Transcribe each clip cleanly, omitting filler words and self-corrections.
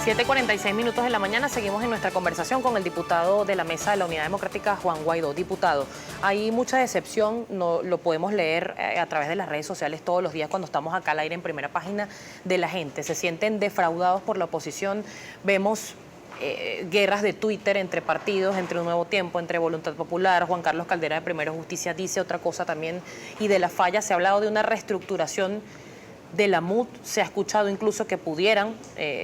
7:46 de la mañana, seguimos en nuestra conversación con el diputado de la Mesa de la Unidad Democrática, Juan Guaidó. Diputado, hay mucha decepción, lo podemos leer a través de las redes sociales todos los días cuando estamos acá al aire en primera página de la gente. Se sienten defraudados por la oposición, vemos guerras de Twitter entre partidos, entre Un Nuevo Tiempo, entre Voluntad Popular. Juan Carlos Caldera de Primero Justicia dice otra cosa también, y de la falla se ha hablado de una reestructuración de la MUD. Se ha escuchado incluso que pudieran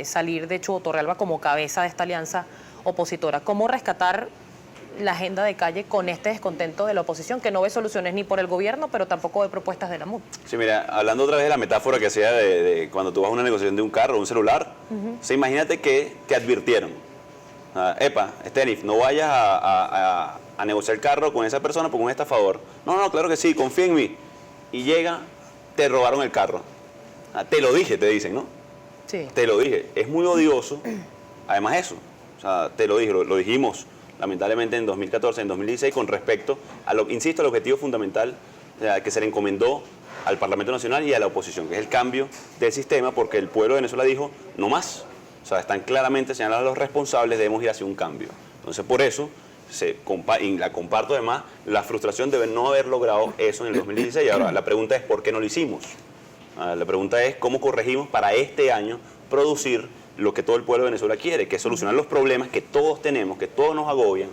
salir de Chugo Torrealba como cabeza de esta alianza opositora. ¿Cómo rescatar la agenda de calle con este descontento de la oposición, que no ve soluciones ni por el gobierno, pero tampoco ve propuestas de la MUD? Sí, mira, hablando otra vez de la metáfora que hacía de cuando tú vas a una negociación de un carro o un celular, imagínate que te advirtieron. Epa, Stenif, no vayas a negociar el carro con esa persona porque un estafador. No, claro que sí, confía en mí. Y llega, te robaron el carro. Te lo dije, te dicen, ¿no? Sí. Te lo dije. Es muy odioso, además eso. O sea, te lo dije, lo dijimos lamentablemente en 2014, en 2016, con respecto a insisto, al objetivo fundamental que se le encomendó al Parlamento Nacional y a la oposición, que es el cambio del sistema, porque el pueblo de Venezuela dijo, no más. O sea, están claramente señalados los responsables, debemos ir hacia un cambio. Entonces, por eso, y la comparto además, la frustración de no haber logrado eso en el 2016. Y ahora, la pregunta es, ¿por qué no lo hicimos? La pregunta es, ¿cómo corregimos para este año producir lo que todo el pueblo de Venezuela quiere, que es solucionar los problemas que todos tenemos, que todos nos agobian,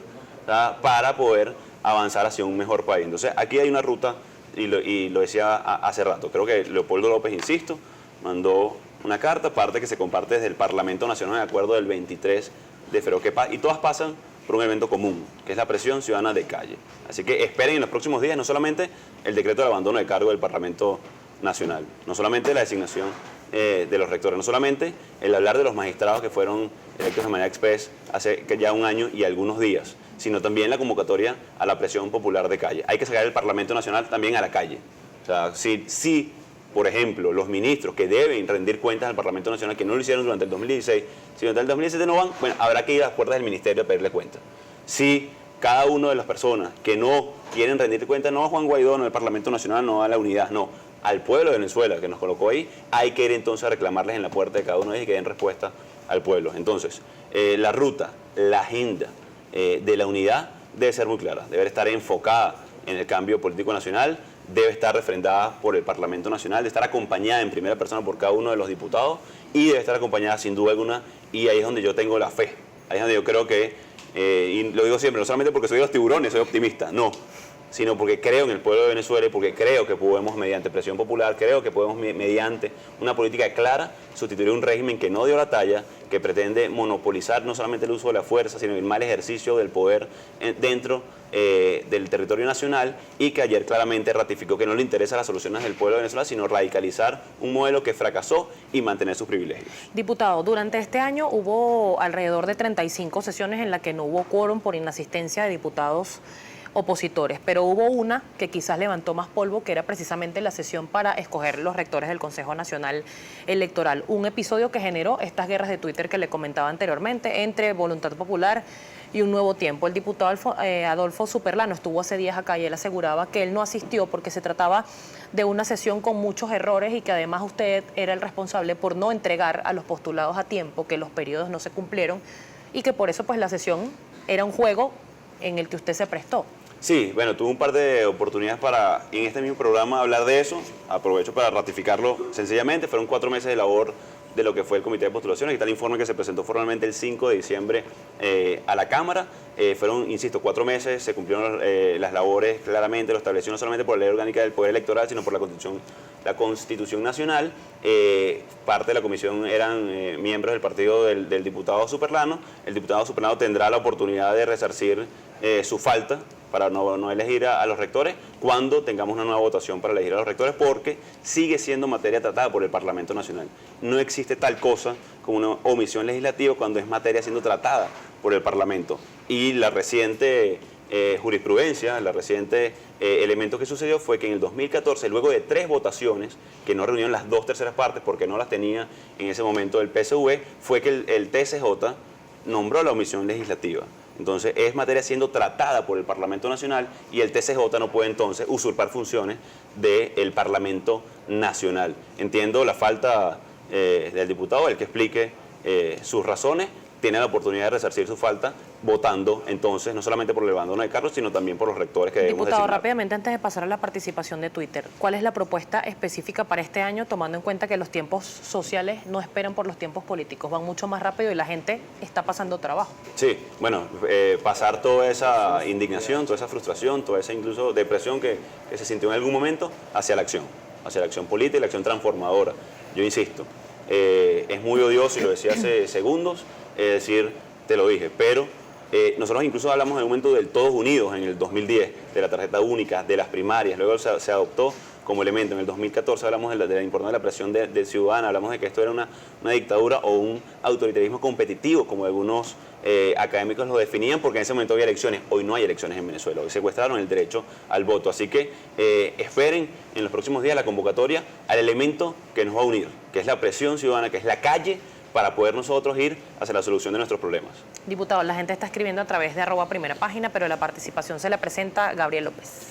para poder avanzar hacia un mejor país? Entonces, aquí hay una ruta, y lo decía hace rato. Creo que Leopoldo López, insisto, mandó una carta, parte que se comparte desde el Parlamento Nacional, de acuerdo del 23 de febrero, y todas pasan por un evento común, que es la presión ciudadana de calle. Así que esperen en los próximos días no solamente el decreto de abandono de cargo del Parlamento Nacional, no solamente la designación de los rectores, no solamente el hablar de los magistrados que fueron electos de manera express hace ya un año y algunos días, sino también la convocatoria a la presión popular de calle. Hay que sacar el Parlamento Nacional también a la calle. O sea, si por ejemplo, los ministros que deben rendir cuentas al Parlamento Nacional, que no lo hicieron durante el 2016, si durante el 2017 no van, bueno, habrá que ir a las puertas del ministerio a pedirle cuentas. Si cada una de las personas que no quieren rendir cuentas, no a Juan Guaidó, no al Parlamento Nacional, no a la unidad, no, al pueblo de Venezuela que nos colocó ahí, hay que ir entonces a reclamarles en la puerta de cada uno de ellos y que den respuesta al pueblo. Entonces, la ruta, la agenda de la unidad debe ser muy clara, debe estar enfocada en el cambio político nacional, debe estar refrendada por el Parlamento Nacional, debe estar acompañada en primera persona por cada uno de los diputados y debe estar acompañada sin duda alguna, y ahí es donde yo tengo la fe, ahí es donde yo creo que, y lo digo siempre, no solamente porque soy de los tiburones, soy optimista, no, sino porque creo en el pueblo de Venezuela y porque creo que podemos, mediante presión popular, creo que podemos, mediante una política clara, sustituir un régimen que no dio la talla, que pretende monopolizar no solamente el uso de la fuerza, sino el mal ejercicio del poder dentro del territorio nacional, y que ayer claramente ratificó que no le interesan las soluciones del pueblo de Venezuela, sino radicalizar un modelo que fracasó y mantener sus privilegios. Diputado, durante este año hubo alrededor de 35 sesiones en las que no hubo quórum por inasistencia de diputados opositores, pero hubo una que quizás levantó más polvo, que era precisamente la sesión para escoger los rectores del Consejo Nacional Electoral. Un episodio que generó estas guerras de Twitter que le comentaba anteriormente entre Voluntad Popular y Un Nuevo Tiempo. El diputado Adolfo Superlano estuvo hace días acá y él aseguraba que él no asistió porque se trataba de una sesión con muchos errores y que además usted era el responsable por no entregar a los postulados a tiempo, que los periodos no se cumplieron y que por eso pues la sesión era un juego en el que usted se prestó. Sí, bueno, tuve un par de oportunidades para, en este mismo programa, hablar de eso. Aprovecho para ratificarlo sencillamente. Fueron 4 meses de labor de lo que fue el Comité de Postulaciones. Aquí está el informe que se presentó formalmente el 5 de diciembre a la Cámara. Fueron, insisto, 4 meses, se cumplieron las labores claramente, lo establecido no solamente por la Ley Orgánica del Poder Electoral, sino por la Constitución Nacional. Parte de la comisión eran miembros del partido del diputado Superlano. El diputado Superlano tendrá la oportunidad de resarcir su falta para no elegir a los rectores cuando tengamos una nueva votación para elegir a los rectores, porque sigue siendo materia tratada por el Parlamento Nacional. No existe tal cosa como una omisión legislativa cuando es materia siendo tratada por el Parlamento. Y la reciente jurisprudencia, la reciente elemento que sucedió fue que en el 2014, luego de 3 votaciones que no reunieron las 2/3 partes porque no las tenía en ese momento el PSV, fue que el TCJ nombró la omisión legislativa. Entonces es materia siendo tratada por el Parlamento Nacional y el TCJ no puede entonces usurpar funciones del Parlamento Nacional. Entiendo la falta del diputado, el que explique sus razones, tiene la oportunidad de resarcir su falta votando entonces no solamente por el abandono de cargos, sino también por los rectores que debemos Diputado, designar. rápidamente antes de pasar a la participación de Twitter, ¿cuál es la propuesta específica para este año, tomando en cuenta que los tiempos sociales no esperan por los tiempos políticos, van mucho más rápido y la gente está pasando trabajo? Sí, bueno, pasar toda esa indignación, toda esa frustración, toda esa incluso depresión que se sintió en algún momento hacia la acción política y la acción transformadora. Yo insisto, es muy odioso, y lo decía hace segundos, decir, te lo dije, pero nosotros incluso hablamos en el momento del Todos Unidos en el 2010, de la tarjeta única, de las primarias, luego se adoptó como elemento. En el 2014 hablamos de la importancia de la presión de ciudadana, hablamos de que esto era una dictadura o un autoritarismo competitivo, como algunos académicos lo definían, porque en ese momento había elecciones. Hoy no hay elecciones en Venezuela, hoy secuestraron el derecho al voto. Así que esperen en los próximos días la convocatoria al elemento que nos va a unir, que es la presión ciudadana, que es la calle, para poder nosotros ir hacia la solución de nuestros problemas. Diputado, la gente está escribiendo a través de @primerapágina, pero la participación se la presenta Gabriel López.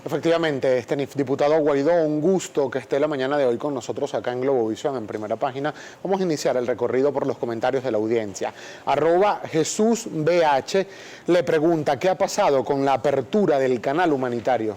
Efectivamente, diputado Guaidó, un gusto que esté la mañana de hoy con nosotros acá en Globovisión, en Primera Página. Vamos a iniciar el recorrido por los comentarios de la audiencia. @JesúsBH le pregunta, ¿qué ha pasado con la apertura del canal humanitario?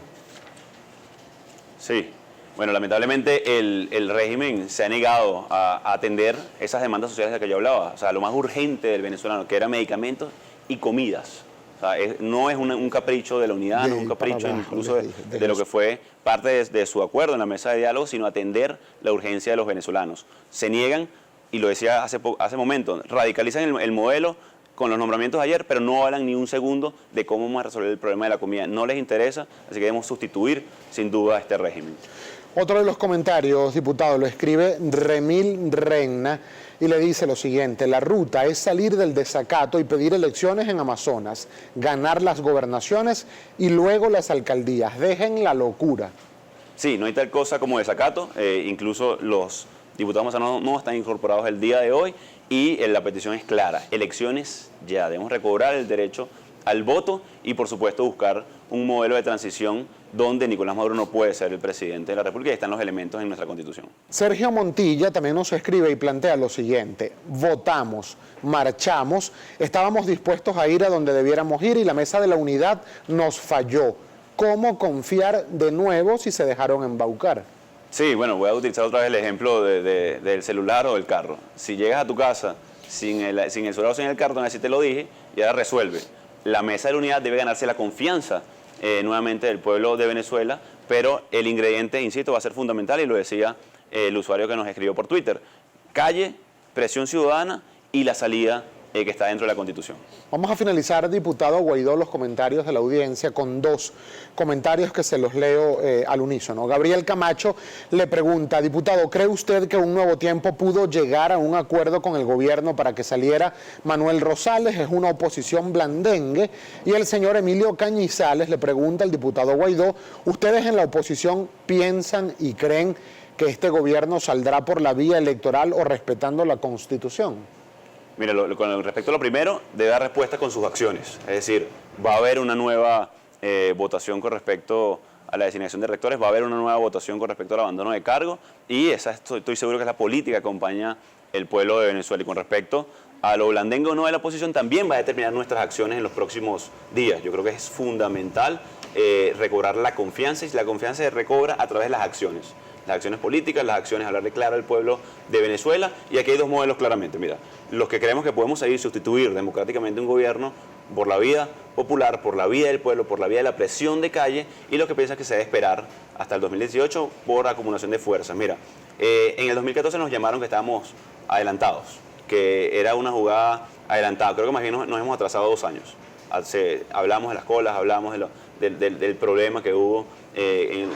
Sí, bueno, lamentablemente el régimen se ha negado a atender esas demandas sociales de las que yo hablaba. O sea, lo más urgente del venezolano, que eran medicamentos y comidas. O sea, no es un capricho de la unidad, no es un capricho incluso de lo que fue parte de su acuerdo en la mesa de diálogo, sino atender la urgencia de los venezolanos. Se niegan, y lo decía hace momento, radicalizan el modelo con los nombramientos de ayer, pero no hablan ni un segundo de cómo vamos a resolver el problema de la comida. No les interesa, así que debemos sustituir sin duda a este régimen. Otro de los comentarios, diputado, lo escribe Remil Reina y le dice lo siguiente: la ruta es salir del desacato y pedir elecciones en Amazonas, ganar las gobernaciones y luego las alcaldías. Dejen la locura. Sí, no hay tal cosa como desacato, incluso los diputados amazonanos no están incorporados el día de hoy y la petición es clara: elecciones ya, debemos recobrar el derecho al voto y por supuesto buscar un modelo de transición donde Nicolás Maduro no puede ser el presidente de la República, y están los elementos en nuestra Constitución. Sergio Montilla también nos escribe y plantea lo siguiente: votamos, marchamos, estábamos dispuestos a ir a donde debiéramos ir y la mesa de la unidad nos falló. ¿Cómo confiar de nuevo si se dejaron embaucar? Sí, bueno, voy a utilizar otra vez el ejemplo del celular o del carro. Si llegas a tu casa sin el celular o sin el cartón, así te lo dije, y ahora resuelve. La mesa de la unidad debe ganarse la confianza nuevamente del pueblo de Venezuela, pero el ingrediente, insisto, va a ser fundamental, y lo decía el usuario que nos escribió por Twitter: calle, presión ciudadana y la salida que está dentro de la Constitución. Vamos a finalizar, diputado Guaidó, los comentarios de la audiencia con dos comentarios que se los leo al unísono. Gabriel Camacho le pregunta: diputado, ¿cree usted que Un Nuevo Tiempo pudo llegar a un acuerdo con el gobierno para que saliera Manuel Rosales? Es una oposición blandengue. Y el señor Emilio Cañizales le pregunta al diputado Guaidó: ¿ustedes en la oposición piensan y creen que este gobierno saldrá por la vía electoral o respetando la Constitución? Mira, con respecto a lo primero, debe dar respuesta con sus acciones. Es decir, va a haber una nueva votación con respecto a la designación de rectores, va a haber una nueva votación con respecto al abandono de cargo, y esa estoy seguro que es la política que acompaña el pueblo de Venezuela. Y con respecto a lo blandengue o no de la oposición, también va a determinar nuestras acciones en los próximos días. Yo creo que es fundamental recobrar la confianza, y la confianza se recobra a través de las acciones. Las acciones políticas, las acciones, hablarle claro al pueblo de Venezuela. Y aquí hay dos modelos claramente. Mira, los que creemos que podemos seguir sustituir democráticamente un gobierno por la vía popular, por la vía del pueblo, por la vía de la presión de calle, y los que piensan que se debe esperar hasta el 2018 por acumulación de fuerzas. Mira, en el 2014 nos llamaron que estábamos adelantados, que era una jugada adelantada. Creo que más bien nos hemos atrasado 2 años. Hablamos de las colas, hablamos del problema que hubo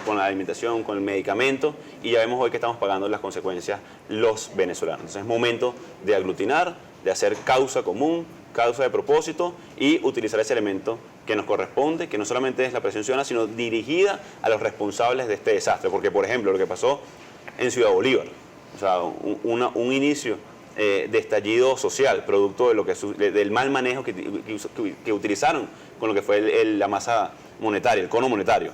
con la alimentación, con el medicamento, y ya vemos hoy que estamos pagando las consecuencias los venezolanos. Entonces es momento de aglutinar, de hacer causa común, causa de propósito, y utilizar ese elemento que nos corresponde, que no solamente es la presión ciudadana, sino dirigida a los responsables de este desastre. Porque, por ejemplo, lo que pasó en Ciudad Bolívar, o sea, un inicio de estallido social, producto del mal manejo que utilizaron con lo que fue la masa monetaria, el cono monetario.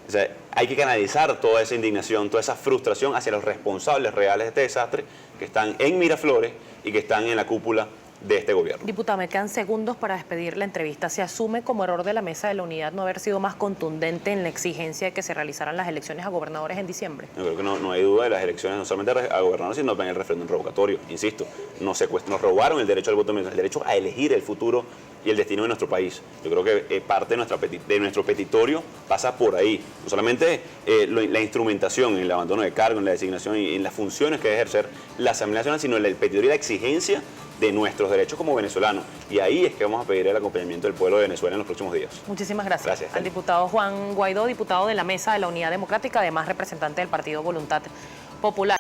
O sea, hay que canalizar toda esa indignación, toda esa frustración hacia los responsables reales de este desastre, que están en Miraflores, y que están en la cúpula de este gobierno. Diputado, me quedan segundos para despedir la entrevista. ¿Se asume como error de la Mesa de la Unidad no haber sido más contundente en la exigencia de que se realizaran las elecciones a gobernadores en diciembre? Yo creo que no hay duda de las elecciones, no solamente a gobernadores, sino también el referéndum revocatorio. Insisto, nos robaron el derecho al voto, el derecho a elegir el futuro y el destino de nuestro país. Yo creo que parte de nuestro petitorio pasa por ahí. No solamente la instrumentación, en el abandono de cargo, en la designación y en las funciones que debe ejercer la Asamblea Nacional, sino el petitorio y la exigencia de nuestros derechos como venezolanos. Y ahí es que vamos a pedir el acompañamiento del pueblo de Venezuela en los próximos días. Muchísimas gracias. Gracias. Al diputado Juan Guaidó, diputado de la Mesa de la Unidad Democrática, además representante del partido Voluntad Popular.